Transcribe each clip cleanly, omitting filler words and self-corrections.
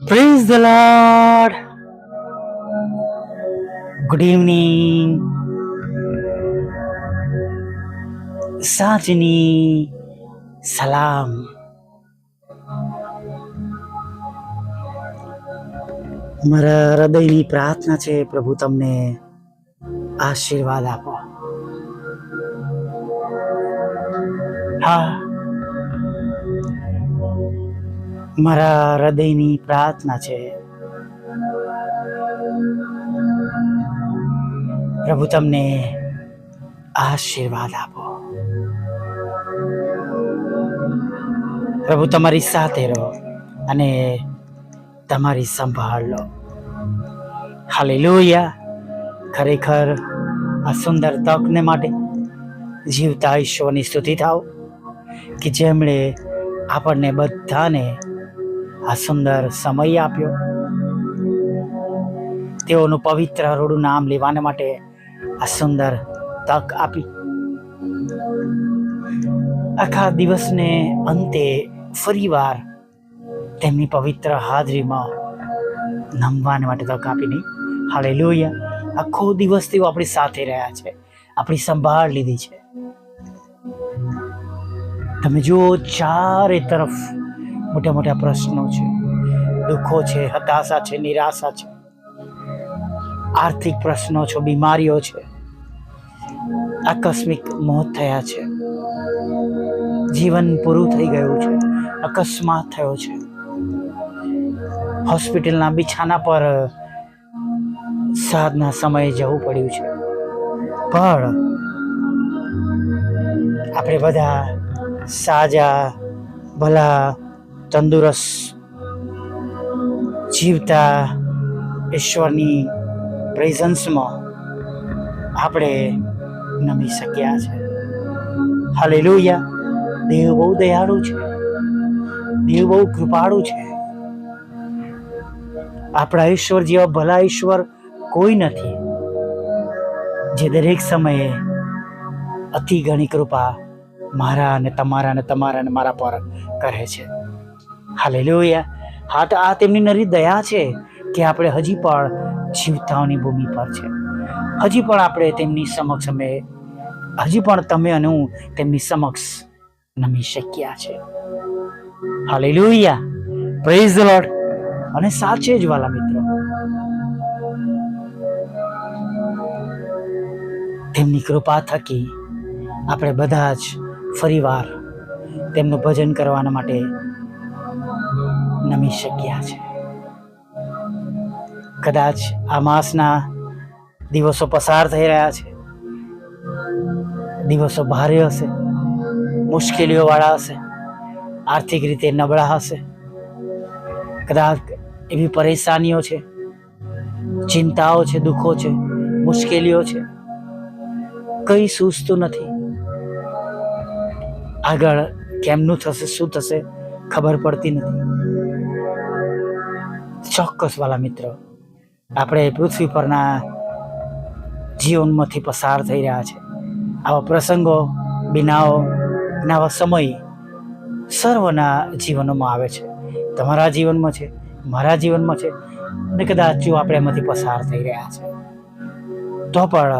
Praise the Lord. Good evening. સાંજની સલામ. મારા હૃદયની પ્રાર્થના છે, પ્રભુ તમને આશીર્વાદ આપો. હા, મારા હૃદયની પ્રાર્થના છે, પ્રભુ તમને આશીર્વાદ આપો. પ્રભુ તમારી સાથે રહો અને તમારી સંભાળ લો. હાલેલુયા. ખરેખર આ સુંદર તકને માટે જીવતા ઈશ્વરની સ્તુતિ થાવ કે જેમણે આપણને બધાને આ સુંદર સમય આપ્યો, તેઓનું પવિત્ર રૂડું નામ લેવાને માટે આ સુંદર તક આપી. આખા દિવસને અંતે ફરીવાર તેમની પવિત્ર હાજરીમાં નમવાને માટે તક આપીને. હાલેલુયા. આખો દિવસ તેઓ આપણી સાથે રહ્યા છે, આપણી સંભાળ લીધી છે. તમે જુઓ, ચારે તરફ મોટા મોટા પ્રશ્નો છે, દુઃખો છે, હતાશા છે, નિરાશા છે, આર્થિક પ્રશ્નો છે, બીમારીઓ છે, આકસ્મિક મોત થયા છે, જીવન પૂરું થઈ ગયું છે, અકસ્માત થયો છે, હોસ્પિટલના બિછાના પર સાંજના સમયે જવું પડ્યું છે. પણ આપણે બધા સાજા, ભલા, તંદુરસ્ત, જીવતા ઈશ્વરની પ્રેઝન્સમાં આપણે નમી શક્યા છે. હાલેલુયા. દેવ બહુ દયાળુ છે, દેવ બહુ કૃપાળુ છે. આપણા ઈશ્વર જેવા ભલા ઈશ્વર કોઈ નથી, જે દરેક સમયે અતિ ઘણી કૃપા મારા અને તમારા અને તમારા અને મારા પર કરે છે. હાલેલુયા. હા, તો આ તેમની નરી દયા છે કે આપણે હજી પણ જીવતાઓની ભૂમિ પર છે. હજી પણ આપણે તેમની સમક્ષ હજી પણ તમે અને હું તેમની સમક્ષ નમી શક્યા છે. હાલેલુયા. Praise the lord. અને સાચે જ વાલા મિત્રો, તેમની કૃપા થકી આપણે બધા જ ફરીવાર તેમનું ભજન કરવાના માટે નમી શક્યા છે. કદાચ આ માસના દિવસો પસાર થઈ રહ્યા છે, દિવસો ભારે હશે, મુશ્કેલીઓ વાળા હશે, આર્થિક રીતે નબળા હશે, કદાચ એવી પરેશાનીઓ છે, ચિંતાઓ છે, દુઃખો છે, મુશ્કેલીઓ છે, કઈ સૂઝતું નથી. આગળ કેમનું થશે, શું થશે, ખબર પડતી નથી. ચોક્કસ વાલા મિત્રો, આપણે પૃથ્વી પરના જીવનમાંથી પસાર થઈ રહ્યા છે. આવા પ્રસંગો, બિનાઓ, આવા સમય સર્વના જીવનોમાં આવે છે. તમારા જીવનમાં છે, મારા જીવનમાં છે, અને કદાચ જો આપણે એમાંથી પસાર થઈ રહ્યા છે તો પણ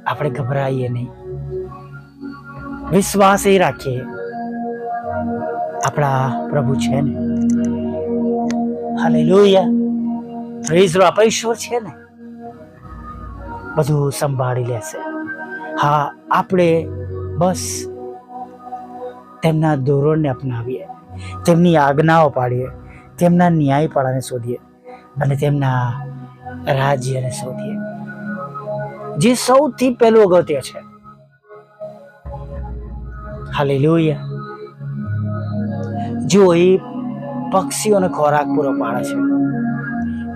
આપણે ગભરાઈએ નહીં, વિશ્વાસ એ રાખીએ, આપણા પ્રભુ છે ને. હાલેલુયા. Praise the lord. ઈશ્વર છે ને, બધું સંભાળી લેશે. હા, આપણે બસ તેમના ધોરણને અપનાવીએ, તેમની આજ્ઞાઓ પાડીએ, તેમના ન્યાયપાળાને શોધીએ અને તેમના રાજ્યને શોધીએ, જે સૌથી પહેલું અગત્ય છે. હાલેલુયા. જો એ પક્ષીઓને ખોરાક પૂરો પાડે છે,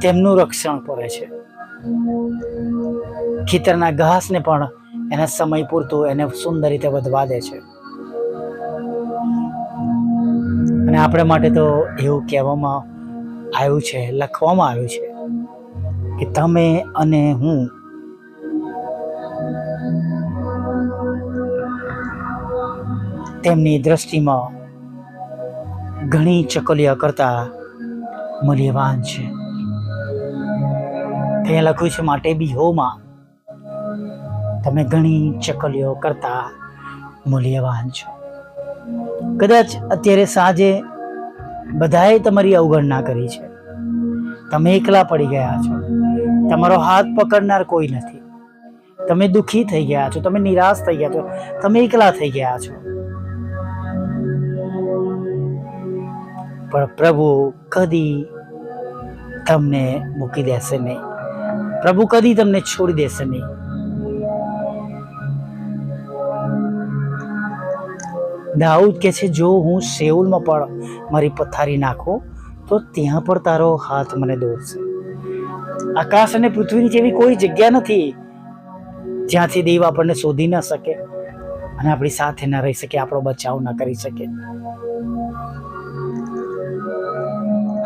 તેમનું રક્ષણ કરે છે, ખેતરના ઘાસને પણ એના સમય પૂરતું એને સુંદર રીતે વધવા દે છે. અને આપણે માટે તો એવું કહેવામાં આવ્યું છે, લખવામાં આવ્યું છે કે તમે અને હું તેમની દ્રષ્ટિમાં ઘણી ચકલીઓ કરતા મૂલ્યવાન છે. ત્યાં લખ્યું છે, માટે બીહોમાં તમે ઘણી ચકલીઓ કરતા મૂલ્યવાન છો. કદાચ અત્યારે સાંજે બધાએ તમારી અવગણના કરી છે. તમે એકલા પડી ગયા છો. તમારો હાથ પકડનાર કોઈ નથી. તમે દુઃખી થઈ ગયા છો. તમે નિરાશ થઈ ગયા છો. તમે એકલા થઈ ગયા છો. પણ પ્રભુ કદી તમને મૂકી દેશે નહીં. પ્રભુ કદી તમને છોડી દેશે નહીં. દાઉદ કહે છે, જો હું શેઉલમાં પણ મારી પથારી નાખું તો ત્યાં પણ તારો હાથ મને દોરશે. આકાશ અને પૃથ્વીની જેવી કોઈ જગ્યા નથી જ્યાંથી દેવ આપણને શોધી ન શકે અને આપણી સાથે ન રહી શકે, આપણો બચાવ ન કરી શકે.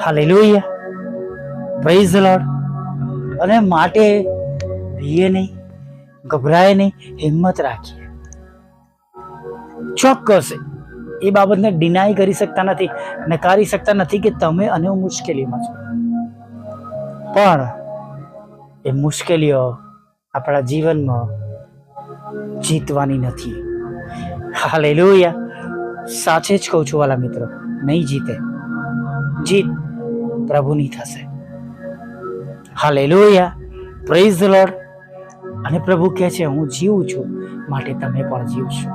Hallelujah, praise the lord. અને માટે ભીએ નહીં, ગભરાય નહીં, હિંમત રાખીએ. ચોક્કસ એ બાબતને ડિનાય કરી શકતા નથી, નકારી શકતા નથી કે તમે અને હું મુશ્કેલીમાં છો. પણ એ મુશ્કેલીઓ આપણા જીવનમાં જીતવાની નથી. હાલેલુયા, સાચે જ કહું છું વાલા મિત્રો, નહીં જીતે. જીત પ્રભુની થશે. Hallelujah, praise the lord. અને પ્રભુ કહે છે, હું જીવું છું માટે તમે પણ જીવશો.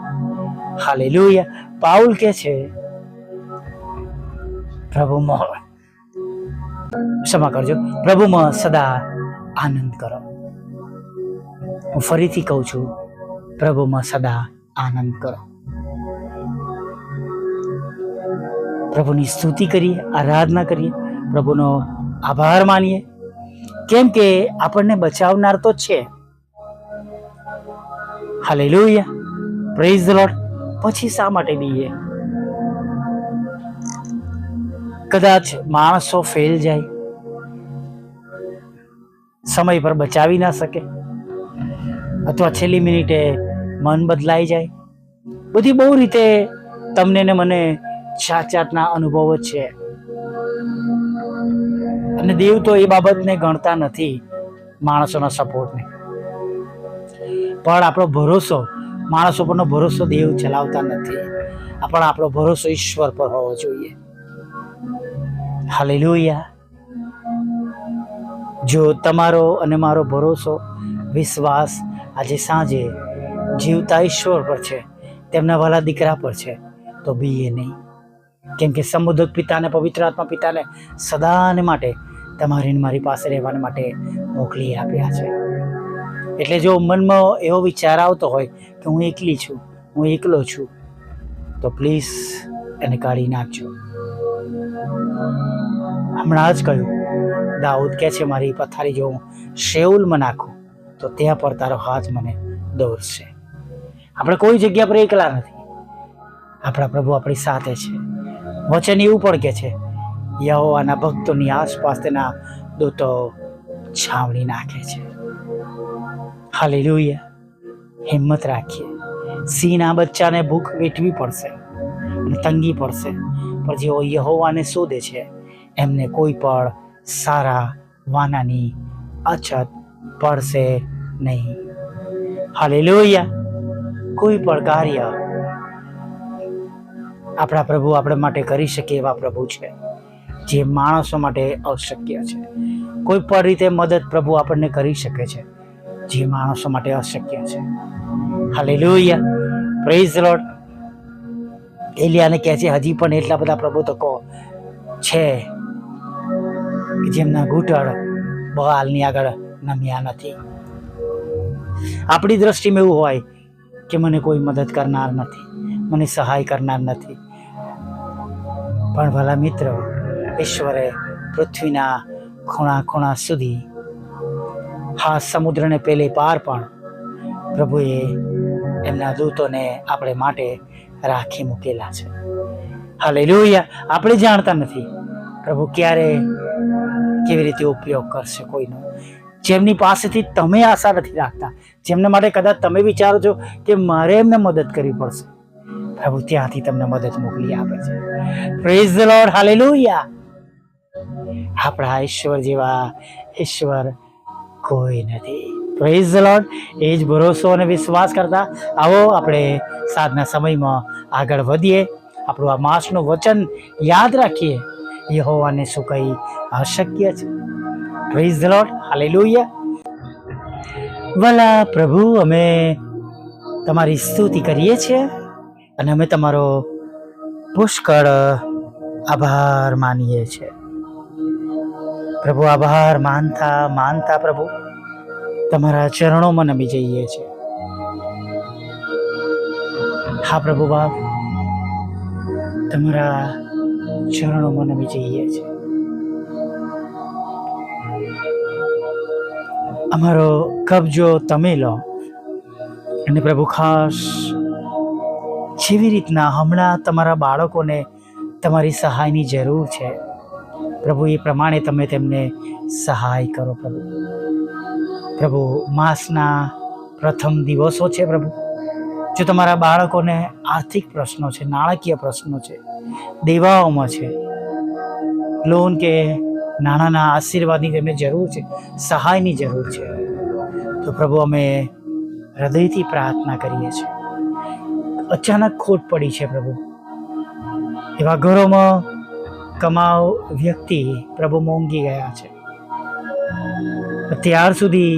હાલેલુયા. પાઉલ કહે છે, પ્રભુમાં ક્ષમા કરજો, પ્રભુમાં સદા આનંદ કરો. હું ફરીથી કહું છું, પ્રભુમાં સદા આનંદ કરો. પ્રભુની સ્તુતિ કરીએ, આરાધના કરીએ, પ્રભુનો આભાર માનીએ, કેમ કે આપણને બચાવનાર તો છે. Hallelujah, praise the lord. પછી શા માટે બીએ? કદાચ માણસો ફેલ જાય, સમય પર બચાવી ના શકે, અથવા છેલ્લી મિનિટે મન બદલાઈ જાય. બધી બહુ રીતે તમને ને મને જાતના અનુભવો છે. અને દેવ તો એ બાબતને ગણતા નથી, માણસોના સપોર્ટને. પણ આપણો ભરોસો, માણસો પરનો ભરોસો દેવ ચલાવતા નથી. આપણો ભરોસો ઈશ્વર પર હોવો જોઈએ. હાલેલુયા. જો તમારો અને મારો ભરોસો, વિશ્વાસ આજે સાંજે જીવતા ઈશ્વર પર છે, તેમના વાલા દીકરા પર છે, તો બીએ નહીં. કેમ કે સમુદ્ર પિતાને, પવિત્ર આત્મા પિતાને સદાને માટે તમારી મારી પાસે રહેવાને માટે મોકલી આપ્યા છે. એટલે જો મનમાં એવો વિચાર આવતો હોય કે હું એકલી છું, હું એકલો છું, તો પ્લીઝ એને કાઢી નાખજો. હમણાં જ કહ્યું, દાઉદ કહે છે, મારી પથારી જો હું શેઉલમાં નાખું તો ત્યાં પર તારો હાથ મને દોરશે. આપણે કોઈ જગ્યા પર એકલા નથી. આપણા પ્રભુ આપણી સાથે છે. વચન એવું પણ કે છે, યહોવાના ભક્તોની આસપાસ તેના દૂતો છાવણી નાખે છે. હાલેલુયા. હિંમત રાખીએ. સિંહના બચ્ચાને ભૂખ વેઠવી પડશે અને તંગી પડશે, પણ જેઓ યહોવાને શોધે છે એમને કોઈ પણ સારા વાનાની અછત પડશે નહીં. હાલેલુયા. કોઈ પણ કાર્ય આપણા પ્રભુ આપણા માટે કરી શકે એવા પ્રભુ છે, જે માણસો માટે અશક્ય છે. કોઈ પણ રીતે મદદ પ્રભુ આપણને કરી શકે છે, જે માણસો માટે અશક્ય છે. Hallelujah, praise the lord. એલિયાને કહે છે, હજી પણ એટલા બધા પ્રભુ તો છે કે જેમના ઘૂંટણ બહાલની આગળ નમ્યા નથી. આપણી દ્રષ્ટિમાં એવું હોય કે મને કોઈ મદદ કરનાર નથી, મને સહાય કરનાર નથી. પણ ભલા મિત્ર, ઈશ્વરે પૃથ્વીના ખૂણા ખૂણા સુધી, હા સમુદ્રને પેલે પાર પણ પ્રભુએ એમના દૂતોને આપણે માટે રાખી મૂકેલા છે. હાલેલુયા. આપણે જાણતા નથી પ્રભુ ક્યારે કેવી રીતે ઉપયોગ કરશે કોઈનો. જેમની પાસેથી તમે આશા નથી રાખતા, જેમને માટે કદાચ તમે વિચારો છો કે મારે એમને મદદ કરવી પડશે, પ્રભુ ત્યાંથી તમને મદદ મોકલી આપે છે. Praise the lord, hallelujah. આપણા ઈશ્વર જેવા ઈશ્વર કોઈ નથી. Praise the lord. એ જ ભરોસો અને વિશ્વાસ કરતા આવો આપણે સાંજના સમયમાં આગળ વધીએ. આપણું આ માસનું વચન યાદ રાખીએ. યહોવાને શું કંઈ અશક્ય છે. Praise the lord, hallelujah. ભલા પ્રભુ, અમે તમારી સ્તુતિ કરીએ છીએ અને અમે તમારો પુષ્કળ આભાર માનીએ છીએ. પ્રભુ, આભાર માનતા માનતા પ્રભુ તમારા ચરણોમાં નમી જઈએ છીએ. હા પ્રભુ બાપ, તમારા ચરણોમાં નમી જઈએ છીએ. અમારો કબજો તમે લો અને પ્રભુ ખાસ જેવી રીતના હમણાં તમારા બાળકોને તમારી સહાયની જરૂર છે પ્રભુ, એ પ્રમાણે તમે તેમને સહાય કરો પ્રભુ. પ્રભુ, માસના પ્રથમ દિવસો છે પ્રભુ. જો તમારા બાળકોને આર્થિક પ્રશ્નો છે, નાણાકીય પ્રશ્નો છે, દેવાઓમાં છે, લોન કે નાણાંના આશીર્વાદની તેમને જરૂર છે, સહાયની જરૂર છે, તો પ્રભુ અમે હૃદયથી પ્રાર્થના કરીએ છીએ. અચાનક ખોટ પડી છે પ્રભુ, એવા ઘરોમાં કમાવ વ્યક્તિ પ્રભુ મોંઘી ગયા છે. અત્યાર સુધી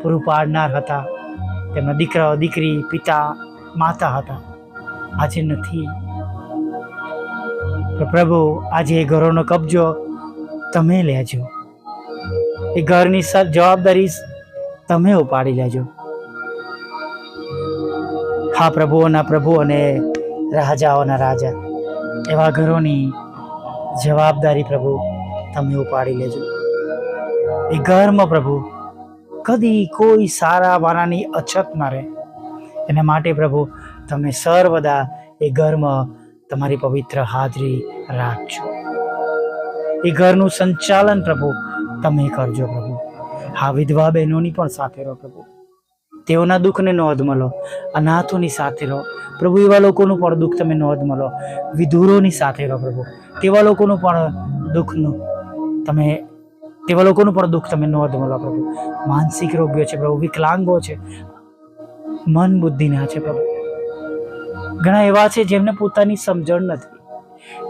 પૂરું પાડનાર હતા, તેમના દીકરા દીકરી, પિતા માતા હતા, આજે નથી. તો પ્રભુ, આજે એ ઘરોનો કબજો તમે લેજો. એ ઘરની જવાબદારી તમે ઉપાડી લેજો. હા પ્રભુઓના પ્રભુ અને રાજાઓના રાજા, એવા ઘરોની જવાબદારી પ્રભુ તમે ઉપાડી લેજો. એ ઘરમાં પ્રભુ કદી કોઈ સારા વારાની અછત ન રહે, એના માટે પ્રભુ તમે સર્વદા એ ઘરમાં તમારી પવિત્ર હાજરી રાખજો. એ ઘરનું સંચાલન પ્રભુ તમે કરજો પ્રભુ. હા, વિધવા બહેનોની પણ સાથે રહો પ્રભુ, તેઓના દુઃખને નોંધ મળો. અનાથોની સાથે રહો પ્રભુ, એવા લોકોનું પણ દુઃખ તમે નોંધ મળો. વિધુરોની સાથે રહો પ્રભુ, તેવા લોકોનું પણ દુઃખનું દુઃખ તમે નોંધ મળો પ્રભુ. માનસિક રોગીઓ છે પ્રભુ, વિકલાંગો છે, મન બુદ્ધિના છે પ્રભુ. ઘણા એવા છે જેમને પોતાની સમજણ નથી,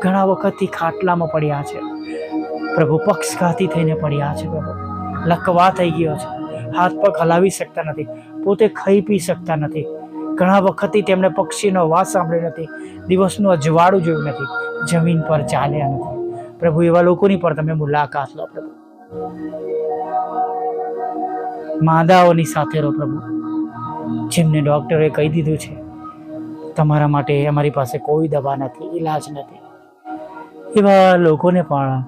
ઘણા વખતથી ખાટલામાં પડ્યા છે પ્રભુ, પક્ષઘાતી થઈને પડ્યા છે પ્રભુ, લકવા થઈ ગયો છે, હાથ પગ હલાવી શકતા નથી, પોતે ખાઈ પી શકતા નથી. ઘણા વખતથી તેમણે પક્ષીનો અવાજ સાંભળ્યો નથી, દિવસનું અજવાળું જોયું નથી, જમીન પર ચાલ્યા નથી પ્રભુ. એવા લોકોની પર તમે મુલાકાત લો પ્રભુ. માદાઓની સાથે રહો પ્રભુ, જેમને ડૉક્ટરે કહી દીધું છે તમારા માટે અમારી પાસે કોઈ દવા નથી, ઈલાજ નથી, એવા લોકોને પણ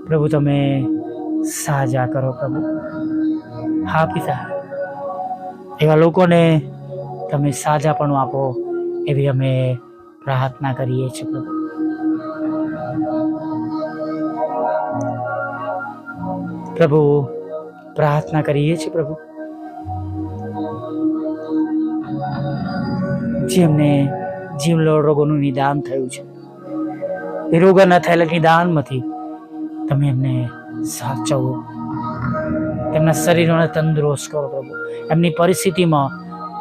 પ્રભુ તમે સાજા કરો પ્રભુ. હા પિતા, એવા લોકોને તમે સાજાપણું આપો એવી અમે પ્રાર્થના કરીએ છીએ પ્રભુ. પ્રભુ, પ્રાર્થના કરીએ છીએ પ્રભુ, જેમને જીવલેણ રોગોનું નિદાન થયું છે, એ રોગોના થયેલા નિદાનમાંથી તમે એમને સાચવો, તેમના શરીરોને તંદુરસ્ત કરો પ્રભુ. એમની પરિસ્થિતિમાં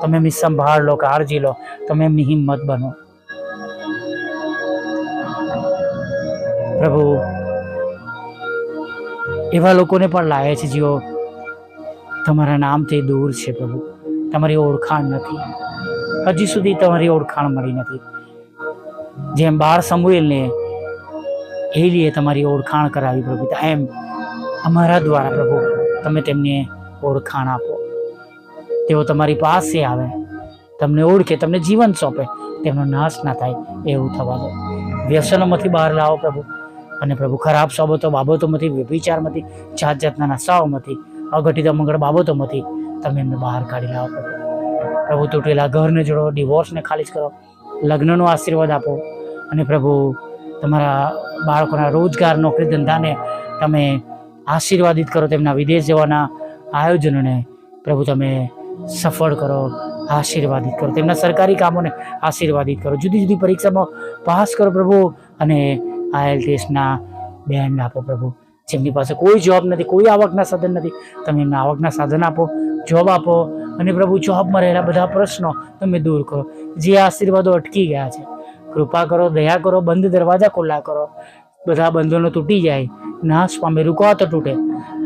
તમે એમની સંભાળ લો, કાળજી લો, તમે એમની હિંમત બનો પ્રભુ. એવા લોકોને પણ લાગે છે જેઓ તમારા નામથી દૂર છે પ્રભુ, તમારી ઓળખાણ નથી, હજી સુધી તમારી ઓળખાણ મળી નથી. જેમ 12 સમુએલને એલીએ તમારી ઓળખાણ કરાવી પ્રભુ, એમ અમારા દ્વારા પ્રભુ તમે તેમને ઓળખાણ આપો. તેઓ તમારી પાસે આવે, તમને ઓળખે, તમને જીવન સોંપે, તેમનો નાશ ના થાય એવું થવા દો. વ્યસનોમાંથી બહાર લાવો પ્રભુ, અને પ્રભુ ખરાબ બાબતોમાંથી, વ્યભિચારમાંથી, જાત જાતના નશાઓમાંથી, અઘટિત અમંગળ બાબતોમાંથી તમે એમને બહાર કાઢી લાવો પ્રભુ. પ્રભુ, તૂટેલા ઘરને જોડો, ડિવોર્સને ખાલી કરો, લગ્નનો આશીર્વાદ આપો, અને પ્રભુ તમારા બાળકોના રોજગાર, નોકરી ધંધાને તમે આશીર્વાદિત કરો. તેમના વિદેશ જવાના આયોજનોને પ્રભુ તમે સફળ કરો, આશીર્વાદિત કરો, તેમના સરકારી કામોને આશીર્વાદિત કરો, જુદી જુદી પરીક્ષામાં પાસ કરો પ્રભુ, અને IELTSના બેન્ડ આપો પ્રભુ. જેમની પાસે કોઈ જોબ નથી, કોઈ આવકના સાધન નથી, તમે એમને આવકના સાધન આપો, જોબ આપો, અને પ્રભુ જોબમાં રહેલા બધા પ્રશ્નો તમે દૂર કરો. જે આશીર્વાદો અટકી ગયા છે, કૃપા કરો, દયા કરો, બંધ દરવાજા ખુલ્લા કરો, બધા બંધનો તૂટી જાય, નાશ પામે, રૂકાવતો તૂટે,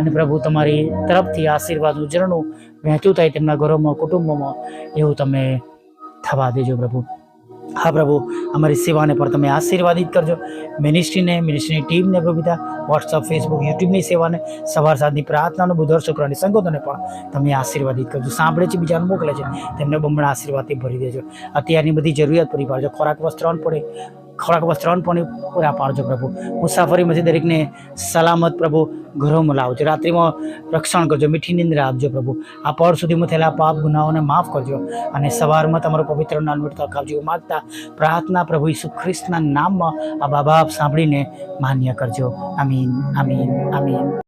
અને પ્રભુ તમારી તરફથી આશીર્વાદનું ઝરણું વહેતું થાય તેમના ઘરોમાં, કુટુંબોમાં, એવું તમે થવા દેજો પ્રભુ. હા પ્રભુ, અમારી સેવાને પણ તમે આશીર્વાદિત કરજો, મિનિસ્ટ્રીની ટીમને પ્રભુ પિતા, વોટ્સઅપ, ફેસબુક, યુટ્યુબની સેવાને, સવાર સાંજની પ્રાર્થનાનો, બુધવાર શુક્રની સંગતોને પણ તમે આશીર્વાદિત કરજો. સાંભળે છે, બીજાને મોકલે છે, તેમને બમણા આશીર્વાદથી ભરી દેજો. અત્યારની બધી જરૂરિયાત પૂરી પાડજો, ખોરાક વસ્ત્ર પણ પૂરા પાડજો પ્રભુ. મુસાફરીમાંથી દરેકને સલામત પ્રભુ ઘરોમાં લાવજો, રાત્રિમાં રક્ષણ કરજો, મીઠી નિંદ્રા આપજો પ્રભુ. આ પળ સુધીમાં થયેલા પાપ ગુનાઓને માફ કરજો, અને સવારમાં તમારું પવિત્ર નામ તક આપજો માગતા પ્રાર્થના પ્રભુ ઈસુ ખ્રિસ્તના નામમાં આ બાપ સાંભળીને માન્ય કરજો. આમીન, આમીન, આમીન.